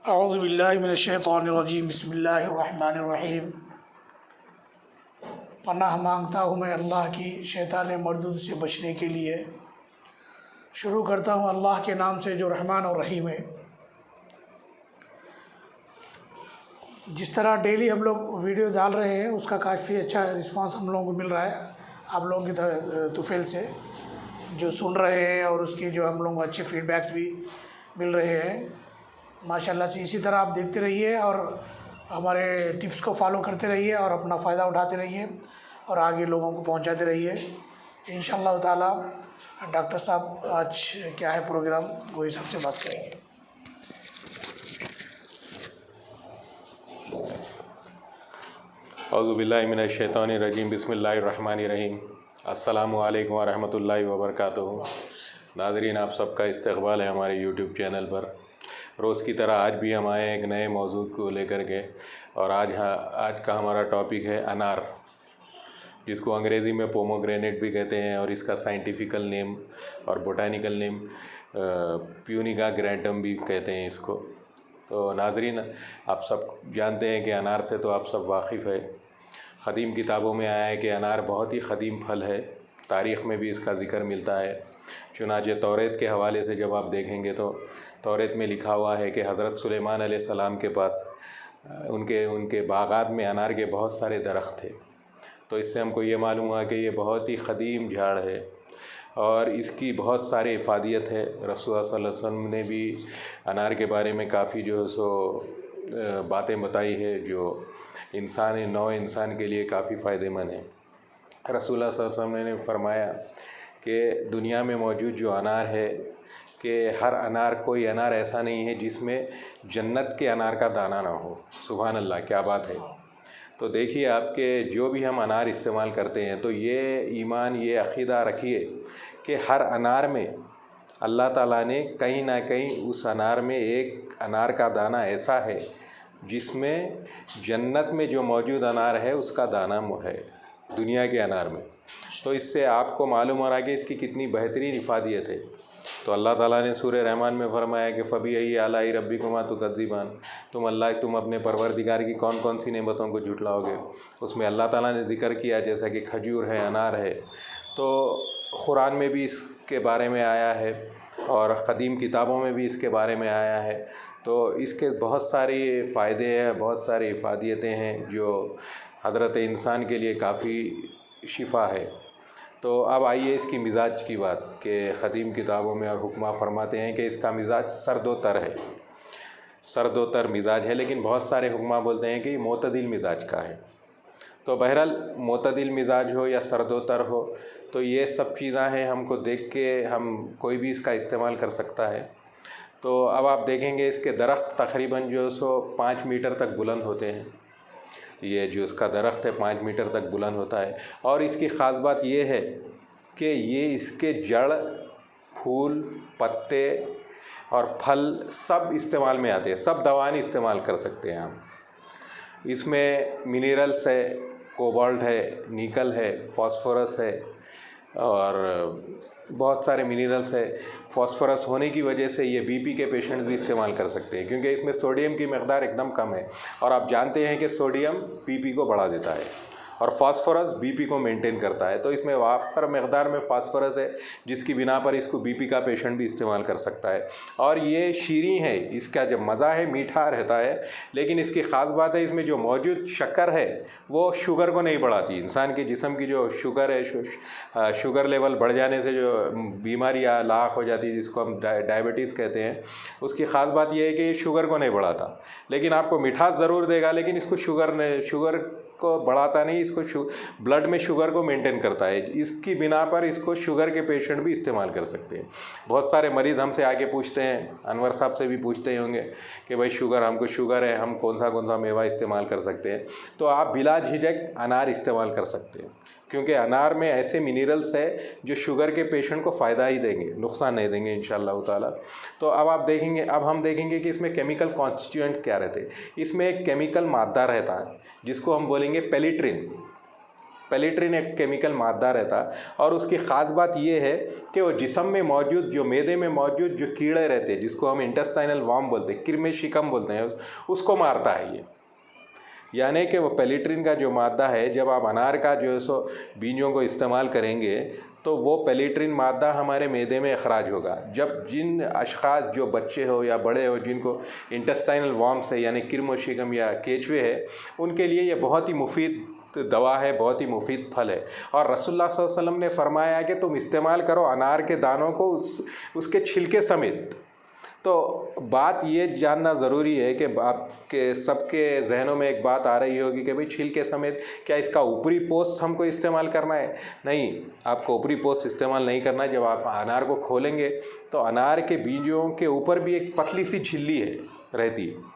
औज़ुबिल्लाहि बिस्मिल्लाहिर्रहमानिर्रहीम। पनाह मांगता हूँ मैं अल्लाह की शैतान मरदूद से बचने के लिए। शुरू करता हूँ अल्लाह के नाम से जो रहमान और रहीम है। जिस तरह डेली हम लोग वीडियो डाल रहे हैं उसका काफ़ी अच्छा रिस्पांस हम लोगों को मिल रहा है, आप लोगों की तुफैल से जो सुन रहे हैं, और उसकी जो हम लोगों को अच्छे फीडबैक्स भी मिल रहे हैं माशाल्लाह से। इसी तरह आप देखते रहिए और हमारे टिप्स को फॉलो करते रहिए और अपना फ़ायदा उठाते रहिए और आगे लोगों को पहुंचाते रहिए इंशाअल्लाह ताला। डॉक्टर साहब आज क्या है प्रोग्राम, वही सबसे बात करेंगे। औज़ुबिल्लाहि मिनश्शैतानिर्रजीम बिस्मिल्लाहिर्रहमानिर्रहीम। अस्सलामु अलैकुम वरहमतुल्लाहि वबरकातुहू। नाज़रीन, आप सबका इस्तक़बाल है हमारे यूट्यूब चैनल पर। रोज़ की तरह आज भी हम आए हैं एक नए मौजू को लेकर के, और आज का हमारा टॉपिक है अनार, जिसको अंग्रेज़ी में पोमोग्रेनेट भी कहते हैं, और इसका साइंटिफिकल नेम और बोटानिकल नेम प्यूनिका ग्रैंडम भी कहते हैं इसको। तो नाज़रीन, आप सब जानते हैं कि अनार से तो आप सब वाकिफ़ है। ख़दीम किताबों में आया है कि अनार बहुत ही ख़दीम फल है, तारीख़ में भी इसका ज़िक्र मिलता है। चुनांचे तौरेत के हवाले से जब आप देखेंगे तो तौरेत में लिखा हुआ है कि हज़रत सुलेमान अलैहिस्सलाम के पास उनके बागात में अनार के बहुत सारे दरख्त थे। तो इससे हमको ये मालूम हुआ कि ये बहुत ही क़दीम झाड़ है और इसकी बहुत सारी इफ़ादियत है। रसूल सल्लल्लाहु अलैहि वसल्लम ने भी अनार के बारे में काफ़ी जो है सो बातें बताई है जो नौ इंसान के लिए काफ़ी फ़ायदेमंद है। रसूल सल्लल्लाहु अलैहि वसल्लम ने फरमाया कि दुनिया में मौजूद जो अनार है कि हर अनार, कोई अनार ऐसा नहीं है जिसमें जन्नत के अनार का दाना ना हो। सुभान अल्लाह, क्या बात है। तो देखिए आपके जो भी हम अनार इस्तेमाल करते हैं तो ये ईमान, ये अक़ीदा रखिए कि हर अनार में अल्लाह ताला ने कहीं ना कहीं उस अनार में एक अनार का दाना ऐसा है जिसमें जन्नत में जो मौजूद अनार है उसका दाना है दुनिया के अनार में। तो इससे आपको मालूम हो रहा है कि इसकी कितनी बेहतरीन इफ़ादियत है। तो अल्लाह ताला ने सूरह रहमान में फरमाया कि फ़बी आलाई रब्बिकुमा तुकज़्ज़िबान, तुम अपने परवरदिगार की कौन कौन सी नेमतों को झुटलाओगे। उसमें अल्लाह ताला ने ज़िक्र किया जैसा कि खजूर है, अनार है। तो कुरान में भी इसके बारे में आया है और क़दीम किताबों में भी इसके बारे में आया है। तो इसके बहुत सारे फ़ायदे हैं, बहुत सारी इफ़ादियतें हैं जो हज़रत इंसान के लिए काफ़ी शिफा है। तो अब आइए इसकी मिज़ाज की बात कि क़दीम किताबों में और हुक्मा फरमाते हैं कि इसका मिज़ाज सर्द व तर है, सर्द व तर मिज़ाज है, लेकिन बहुत सारे हुक्मा बोलते हैं कि मोतदिल मिज़ाज का है। तो बहरहाल मोतदिल मिज़ाज हो या सर्द व तर हो, तो ये सब चीज़ें हैं, हमको देख के हम कोई भी इसका इस्तेमाल कर सकता है। तो अब आप देखेंगे इसके दरख्त तकरीबन जो सो 5 मीटर तक बुलंद होते हैं। ये जो इसका दरख्त है 5 मीटर तक बुलंद होता है, और इसकी ख़ास बात ये है कि ये इसके जड़, फूल, पत्ते और फल सब इस्तेमाल में आते हैं, सब दवाएं इस्तेमाल कर सकते हैं हम। इसमें मिनरल्स है, कोबाल्ट है, निकल है, फास्फोरस है और बहुत सारे मिनरल्स है। फास्फोरस होने की वजह से ये बीपी के पेशेंट्स भी इस्तेमाल कर सकते हैं क्योंकि इसमें सोडियम की मकदार एकदम कम है, और आप जानते हैं कि सोडियम बीपी को बढ़ा देता है और फास्फोरस बीपी को मेंटेन करता है। तो इसमें वाफर मकदार में फास्फोरस है जिसकी बिना पर इसको बीपी का पेशेंट भी इस्तेमाल कर सकता है। और ये शीरी है, इसका जब मज़ा है मीठा रहता है, लेकिन इसकी ख़ास बात है इसमें जो मौजूद शक्कर है वो शुगर को नहीं बढ़ाती। इंसान के जिस्म की जो शुगर है, शुगर लेवल बढ़ जाने से जो बीमारी लाख हो जाती है जिसको हम डायबिटीज़ कहते हैं, उसकी ख़ास बात यह है कि ये शुगर को नहीं बढ़ाता, लेकिन आपको मिठास ज़रूर देगा, लेकिन इसको शुगर को बढ़ाता नहीं, इसको ब्लड में शुगर को मेंटेन करता है। इसकी बिना पर इसको शुगर के पेशेंट भी इस्तेमाल कर सकते हैं। बहुत सारे मरीज़ हमसे आके पूछते हैं, अनवर साहब से भी पूछते होंगे कि भाई हमको शुगर है, हम कौन सा मेवा इस्तेमाल कर सकते हैं। तो आप बिला झिझक अनार इस्तेमाल कर सकते हैं क्योंकि अनार में ऐसे मिनरल्स है जो शुगर के पेशेंट को फ़ायदा ही देंगे, नुकसान नहीं देंगे इंशाअल्लाह ताला। तो अब हम देखेंगे कि इसमें केमिकल कॉन्स्टिट्यूएंट क्या रहते हैं। इसमें एक केमिकल मादा रहता है जिसको हम बोलेंगे पेलिट्रिन। पेलिट्रिन एक केमिकल मादा रहता है और उसकी ख़ास बात ये है कि वो जिस्म में मौजूद, जो मैदे में मौजूद जो कीड़े रहते हैं, जिसको हम इंटेस्टाइनल वर्म बोलते हैं, किरमे शिकम बोलते हैं, उसको मारता है ये। यानी कि वो पेलिट्रिन का जो मादा है, जब आप अनार का जो है सो बीजों को इस्तेमाल करेंगे तो वो पेलिट्रिन मादा हमारे मैदे में अखराज होगा। जब जिन अशख़ास, जो बच्चे हो या बड़े हो, जिनको इंटेस्टाइनल वर्म्स है यानी किरम शिकम या केचुए है, उनके लिए ये बहुत ही मुफीद दवा है, बहुत ही मुफीद फल है। और रसूलुल्लाह सल्लल्लाहु अलैहि वसल्लम ने फरमाया कि तुम इस्तेमाल करो अनार के दानों को उसके छिलके समेत। तो बात ये जानना ज़रूरी है कि आपके सबके जहनों में एक बात आ रही होगी कि भाई छिलके समेत, क्या इसका ऊपरी पोस्ट हमको इस्तेमाल करना है? नहीं, आपको ऊपरी पोस्ट इस्तेमाल नहीं करना है। जब आप अनार को खोलेंगे तो अनार के बीजों के ऊपर भी एक पतली सी झिल्ली है रहती है,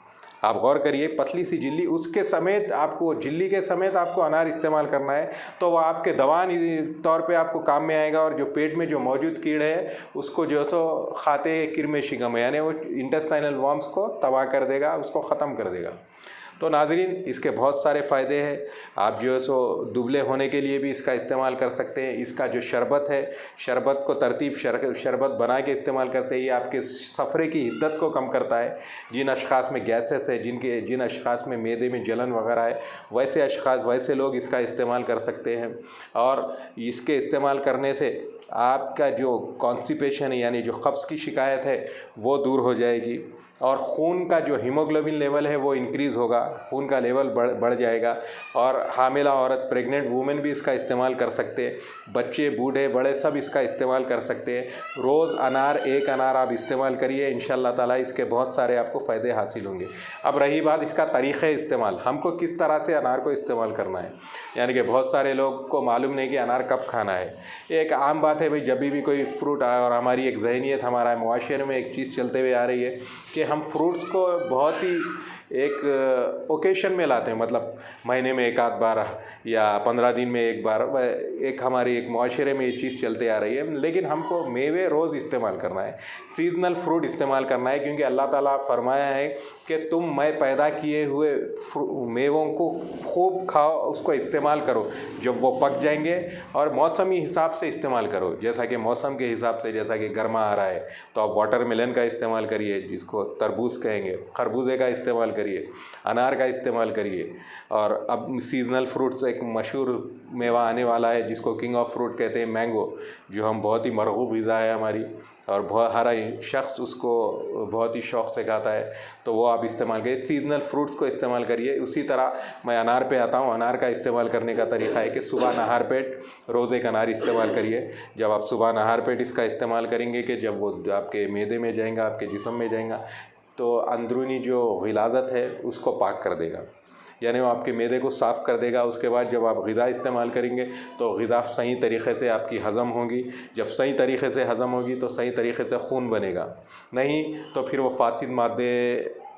आप गौर करिए, पतली सी झिल्ली, उसके समेत आपको, झिल्ली के समेत आपको अनार इस्तेमाल करना है। तो वह आपके दवानी तौर पे आपको काम में आएगा और जो पेट में जो मौजूद कीड़े हैं उसको जो है तो खाते किरमे शिकम, यानी वो इंटेस्टाइनल वर्म्स को तबाह कर देगा, उसको ख़त्म कर देगा। तो नाज़रीन, इसके बहुत सारे फ़ायदे हैं। आप जो है सो दुबले होने के लिए भी इसका इस्तेमाल कर सकते हैं। इसका जो शरबत है, शरबत को तरतीब शरबत बना के इस्तेमाल करते हैं। ये आपके सफ़रे की हिद्दत को कम करता है। जिन अशख़ास में गैसेस है, जिन अशख़ास में मैदे में जलन वगैरह है, वैसे लोग इसका इस्तेमाल कर सकते हैं। और इसके इस्तेमाल करने से आपका जो कॉन्स्टिपेशन है यानी जो कब्ज़ की शिकायत है वो दूर हो जाएगी और खून का जो हीमोग्लोबिन लेवल है वो इंक्रीज़ होगा, खून का लेवल बढ़ जाएगा। और हामिला औरत, प्रेग्नेंट वूमेन भी इसका इस्तेमाल कर सकते हैं, बच्चे, बूढ़े, बड़े सब इसका इस्तेमाल कर सकते हैं। रोज़ एक अनार आप इस्तेमाल करिए, इंशाअल्लाह ताला इसके बहुत सारे आपको फ़ायदे हासिल होंगे। अब रही बात इसका तरीक़े इस्तेमाल, हमको किस तरह से अनार को इस्तेमाल करना है। यानी कि बहुत सारे लोग को मालूम नहीं कि अनार कब खाना है। एक आम बात है भाई, जब भी कोई फ्रूट आए, और हमारी एक ज़हनियत, हमारा मुआशरे में एक चीज़ चलते हुए आ रही है कि हम फ्रूट्स को बहुत ही एक ओकेशन में लाते हैं, मतलब महीने में एक आध बार या 15 दिन में एक बार, एक हमारी एक मुआशरे में ये चीज़ चलते आ रही है। लेकिन हमको मेवे रोज़ इस्तेमाल करना है, सीजनल फ्रूट इस्तेमाल करना है, क्योंकि अल्लाह ताला फरमाया है कि मैं पैदा किए हुए मेवों को खूब खाओ, उसको इस्तेमाल करो जब वो पक जाएंगे, और मौसमी हिसाब से इस्तेमाल करो। जैसा कि मौसम के हिसाब से, जैसा कि गर्मा आ रहा है तो आप वाटरमेलन का इस्तेमाल करिए, जिसको तरबूज कहेंगे, खरबूजे का इस्तेमाल करिए, अनार का इस्तेमाल करिए। और अब सीजनल फ्रूट्स, एक मशहूर मेवा आने वाला है जिसको किंग ऑफ फ्रूट कहते हैं, मैंगो, जो हम बहुत ही मरगूब ग़िज़ा है हमारी, और हर शख्स उसको बहुत ही शौक़ से खाता है। तो वो आप इस्तेमाल करिए, सीजनल फ्रूट्स को इस्तेमाल करिए। उसी तरह मैं अनार पे आता हूँ। अनार का इस्तेमाल करने का तरीक़ा है कि सुबह नहार पेट रोज़ एक अनार इस्तेमाल करिए। जब आप सुबह नहार पेट इसका इस्तेमाल करेंगे कि जब वो आपके मैदे में जाएगा, आपके जिस्म में जाएगा, तो अंदरूनी जो ग़िलाज़त है उसको पाक कर देगा, यानी वो आपके मैदे को साफ़ कर देगा। उसके बाद जब आप ग़िज़ा इस्तेमाल करेंगे तो ग़िज़ा सही तरीक़े से आपकी हज़म होगी। जब सही तरीक़े से हज़म होगी तो सही तरीक़े से खून बनेगा, नहीं तो फिर वो फासिद मादे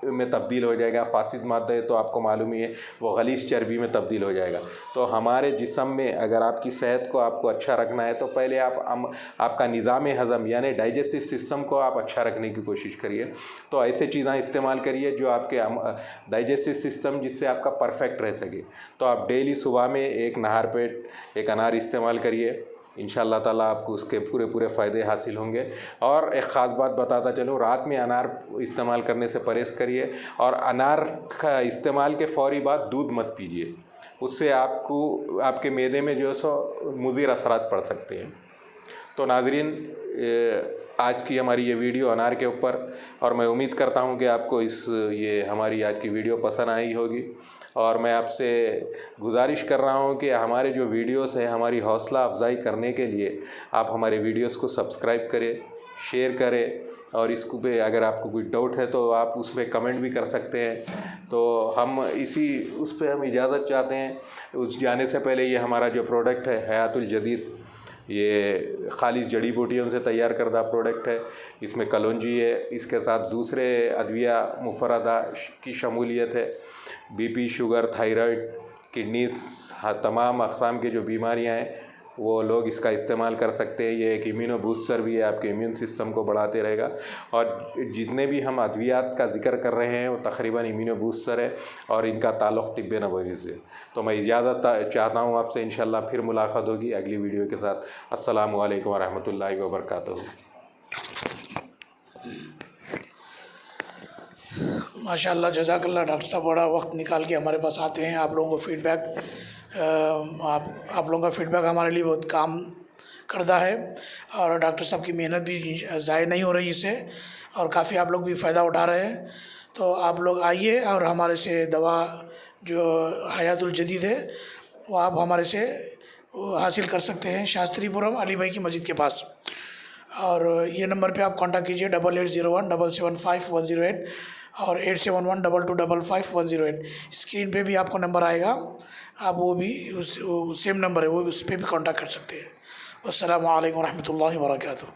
में तब्दील हो जाएगा। फासिद मादे तो आपको मालूम ही है, वो गलीज़ चर्बी में तब्दील हो जाएगा। तो हमारे जिस्म में अगर आपकी सेहत को आपको अच्छा रखना है तो पहले आपका निज़ाम हज़म यानी डाइजेस्टिव सिस्टम को आप अच्छा रखने की कोशिश करिए। तो ऐसे चीज़ें इस्तेमाल करिए जो आपके डाइजेस्टिव सिस्टम, जिससे आपका परफेक्ट रह सके। तो आप डेली सुबह में एक नहार पेट एक अनार इस्तेमाल करिए, इंशाअल्लाह ताला आपको उसके पूरे फ़ायदे हासिल होंगे। और एक ख़ास बात बताता चलूँ, रात में अनार इस्तेमाल करने से परहेज़ करिए, और अनार का इस्तेमाल के फ़ौरी बाद दूध मत पीजिए, उससे आपको आपके मैदे में जो है सो मुज़िर असरात पड़ सकते हैं। तो नाज़रीन, आज की हमारी ये वीडियो अनार के ऊपर, और मैं उम्मीद करता हूँ कि आपको ये हमारी आज की वीडियो पसंद आई होगी। और मैं आपसे गुजारिश कर रहा हूँ कि हमारे जो वीडियोस है, हमारी हौसला अफजाई करने के लिए आप हमारे वीडियोस को सब्सक्राइब करें, शेयर करें, और इसको पे अगर आपको कोई डाउट है तो आप उस पर कमेंट भी कर सकते हैं। तो हम उस पर हम इजाज़त चाहते हैं। उस जाने से पहले ये हमारा जो प्रोडक्ट है हयातुल जदीद, ये खालिस जड़ी बूटियों से तैयार करदा प्रोडक्ट है। इसमें कलौंजी है, इसके साथ दूसरे अद्विया मुफरदा की शमूलियत है। बीपी, शुगर, थायराइड, किडनीस, तमाम अक़साम की जो बीमारियां हैं वो लोग इसका इस्तेमाल कर सकते हैं। ये एक इम्यूनो बूस्टर भी है, आपके इम्यून सिस्टम को बढ़ाते रहेगा। और जितने भी हम अद्वियात का जिक्र कर रहे हैं वो तकरीबन इम्यूनो बूस्टर है और इनका ताल्लुक़ तिब्ब नबवी से। तो मैं इजाज़त चाहता हूँ आपसे, इंशाल्लाह फिर मुलाकात होगी अगली वीडियो के साथ। अस्सलामु अलैकुम वरहमतुल्लाहि वबरकातुहू। माशाल्लाह जज़ाकल्लाह, डॉक्टर साहब बड़ा वक्त निकाल के हमारे पास आते हैं। आप लोगों को फीडबैक आप लोगों का फीडबैक हमारे लिए बहुत काम करता है और डॉक्टर साहब की मेहनत भी ज़ाय नहीं हो रही इससे, और काफ़ी आप लोग भी फ़ायदा उठा रहे हैं। तो आप लोग आइए और हमारे से दवा जो हयातुल जदीद है वो आप हमारे से हासिल कर सकते हैं, शास्त्रीपुरम अली भाई की मस्जिद के पास। और ये नंबर पे आप कांटेक्ट कीजिए 8801775108 और 871222555108। स्क्रीन पे भी आपको नंबर आएगा, आप वो भी उस सेम नंबर है, वो उस पर भी कांटेक्ट कर सकते हैं। अस्सलामु अलैकुम रहमतुल्लाहि व बरकातुहू।